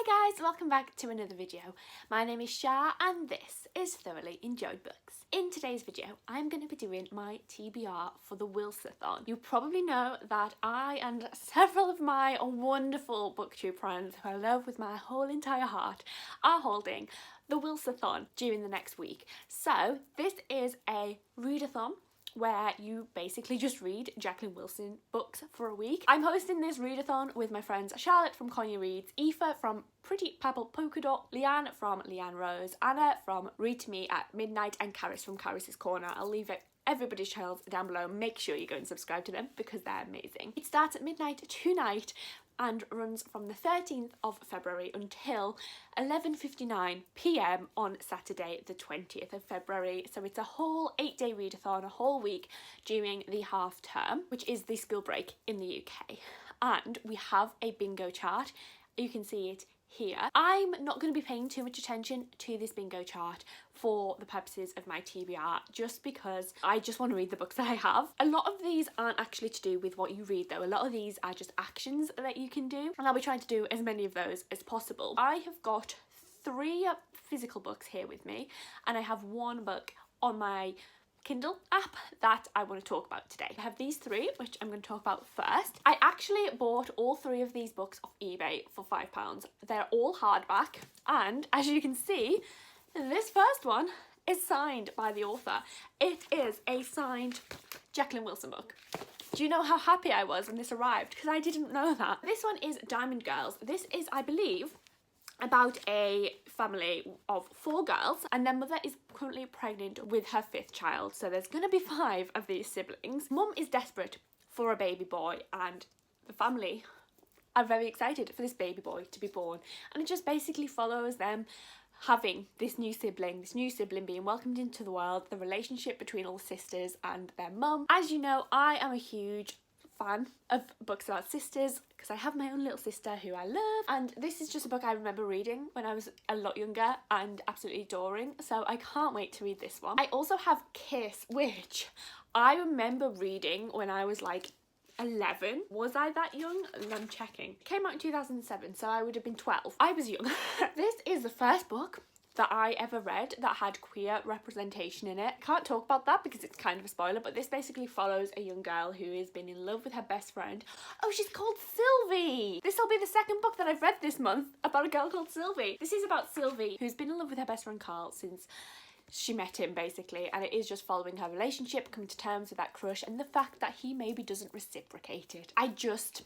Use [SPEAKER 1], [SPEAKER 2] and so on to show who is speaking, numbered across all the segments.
[SPEAKER 1] Hi guys, welcome back to another video. My name is Shah and this is Thoroughly Enjoyed Books. In today's video, I'm going to be doing my TBR for the Wilsathon. You probably know that I and several of my wonderful booktube friends who I love with my whole entire heart are holding the Wilsathon during the next week. So this is a readathon where you basically just read Jacqueline Wilson books for a week. I'm hosting this readathon with my friends Charlotte from Konya Reads, Aoife from Pretty Pebble Polka Dot, Leanne from Leanne Rose, Anna from Read to Me at Midnight, and Caris from Caris's Corner. I'll leave everybody's channels down below. Make sure you go and subscribe to them because they're amazing. It starts at midnight tonight and runs from the 13th of February until 11:59 p.m. on Saturday the 20th of February. So it's a whole 8-day readathon, a whole week during the half term, which is the school break in the UK. And we have a bingo chart. You can see it here. I'm not going to be paying too much attention to this bingo chart for the purposes of my TBR, just because I just want to read the books that I have. A lot of these aren't actually to do with what you read though. A lot of these are just actions that you can do, and I'll be trying to do as many of those as possible. I have got 3 physical books here with me, and I have 1 book on my Kindle app that I want to talk about today. I have these 3, which I'm going to talk about first. I actually bought all 3 of these books off eBay for £5. They're all hardback, and as you can see, this first one is signed by the author. It is a signed Jacqueline Wilson book. Do you know how happy I was when this arrived? Because I didn't know that. This one is Diamond Girls. This is, I believe, about a family of 4 girls, and their mother is currently pregnant with her 5th child, so there's gonna be 5 of these siblings. Mum is desperate for a baby boy, and the family are very excited for this baby boy to be born, and it just basically follows them having this new sibling being welcomed into the world, the relationship between all the sisters and their mum. As you know, I am a huge fan of books about sisters because I have my own little sister who I love, and this is just a book I remember reading when I was a lot younger and absolutely adoring, so I can't wait to read this one. I also have Kiss, which I remember reading when I was like 11. Was I that young? I'm checking. It came out in 2007, so I would have been 12. I was young. This is the first book that I ever read that had queer representation in it. Can't talk about that because it's kind of a spoiler, but this basically follows a young girl who has been in love with her best friend. Oh, she's called Sylvie! This will be the 2nd book that I've read this month about a girl called Sylvie. This is about Sylvie, who's been in love with her best friend Carl since she met him, basically, and it is just following her relationship, coming to terms with that crush and the fact that he maybe doesn't reciprocate it. I just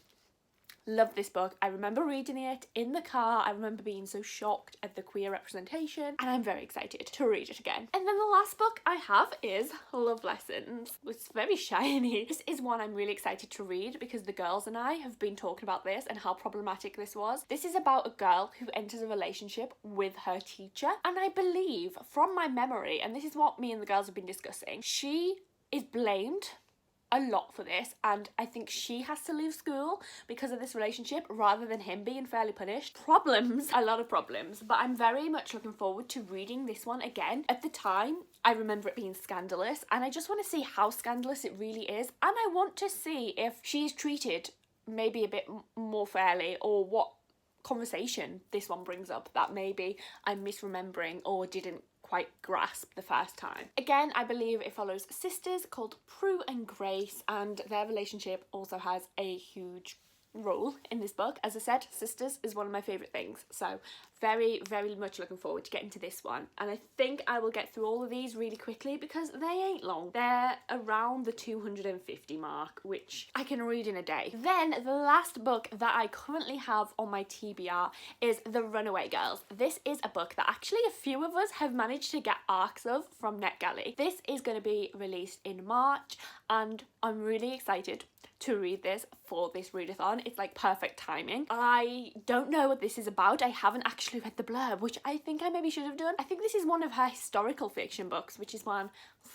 [SPEAKER 1] love this book. I remember reading it in the car. I remember being so shocked at the queer representation, and I'm very excited to read it again. And then the last book I have is Love Lessons. It's very shiny. This is one I'm really excited to read because the girls and I have been talking about this and how problematic this was. This is about a girl who enters a relationship with her teacher, and I believe, from my memory, and this is what me and the girls have been discussing, she is blamed a lot for this, and I think she has to leave school because of this relationship rather than him being fairly punished. Problems, a lot of problems, but I'm very much looking forward to reading this one again. At the time, I remember it being scandalous, and I just want to see how scandalous it really is, and I want to see if she is treated maybe a bit more fairly, or what conversation this one brings up that maybe I'm misremembering or didn't quite grasp the first time. Again, I believe it follows sisters called Prue and Grace, and their relationship also has a huge role in this book. As I said, sisters is one of my favourite things, so very, very much looking forward to getting to this one. And I think I will get through all of these really quickly because they ain't long. They're around the 250 mark, which I can read in a day. Then the last book that I currently have on my TBR is The Runaway Girls. This is a book that actually a few of us have managed to get arcs of from NetGalley. This is going to be released in March, and I'm really excited to read this for this readathon. It's like perfect timing. I don't know what this is about. I haven't actually read the blurb, which I think I maybe should have done. I think this is one of her historical fiction books, which is one I'm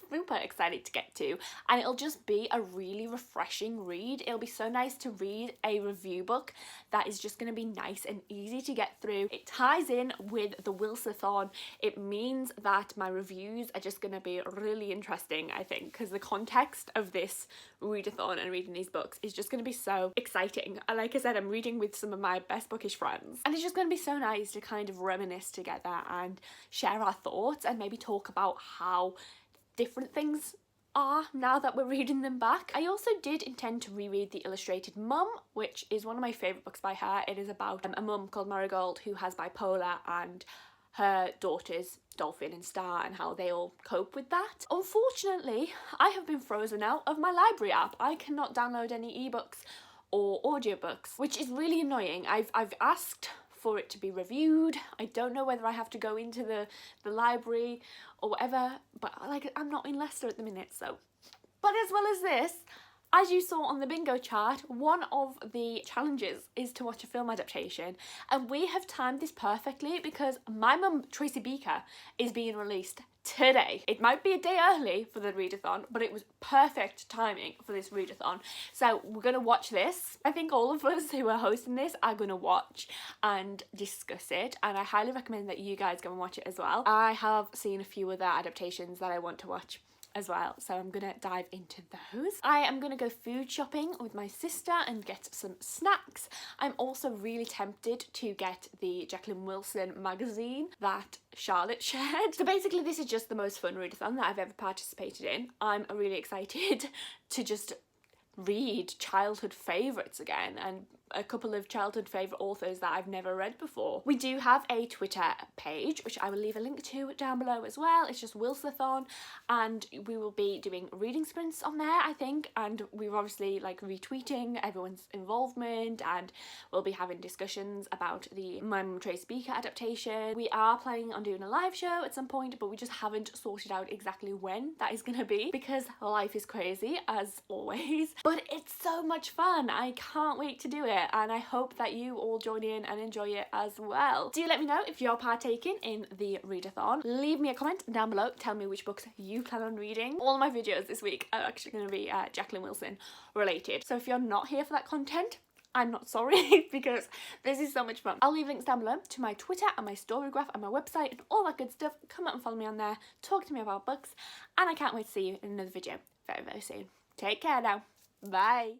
[SPEAKER 1] super excited to get to, and it'll just be a really refreshing read. It'll be so nice to read a review book that is just going to be nice and easy to get through. It ties in with the Wilsathon. It means that my reviews are just going to be really interesting, I think, because the context of this readathon and reading these books is just going to be so exciting. And like I said, I'm reading with some of my best bookish friends, and it's just going to be so nice to kind of reminisce together and share our thoughts and maybe talk about how different things are now that we're reading them back. I also did intend to reread The Illustrated Mum, which is one of my favourite books by her. It is about a mum called Marigold who has bipolar and her daughters Dolphin and Star and how they all cope with that. Unfortunately, I have been frozen out of my library app. I cannot download any ebooks or audiobooks, which is really annoying. I've asked for it to be reviewed. I don't know whether I have to go into the library or whatever, but like I'm not in Leicester at the minute, so. But as well as this, as you saw on the bingo chart, one of the challenges is to watch a film adaptation, and we have timed this perfectly because My Mum, Tracy Beaker is being released today. It might be a day early for the readathon, but it was perfect timing for this readathon. So we're going to watch this. I think all of us who are hosting this are going to watch and discuss it, and I highly recommend that you guys go and watch it as well. I have seen a few other adaptations that I want to watch as well, so I'm gonna dive into those. I am gonna go food shopping with my sister and get some snacks. I'm also really tempted to get the Jacqueline Wilson magazine that Charlotte shared. So basically this is just the most fun readathon that I've ever participated in. I'm really excited to just read childhood favourites again, and a couple of childhood favourite authors that I've never read before. We do have a Twitter page, which I will leave a link to down below as well. It's just Wilsathon, and we will be doing reading sprints on there, I think, and we're obviously like retweeting everyone's involvement, and we'll be having discussions about the My Mum, Tracy Beaker adaptation. We are planning on doing a live show at some point, but we just haven't sorted out exactly when that is going to be because life is crazy as always. But it's so much fun. I can't wait to do it, and I hope that you all join in and enjoy it as well. Do let me know if you're partaking in the readathon. Leave me a comment down below. Tell me which books you plan on reading. All of my videos this week are actually going to be Jacqueline Wilson related. So if you're not here for that content, I'm not sorry because this is so much fun. I'll leave links down below to my Twitter and my Storygraph and my website and all that good stuff. Come out and follow me on there. Talk to me about books, and I can't wait to see you in another video very, very soon. Take care now. Bye.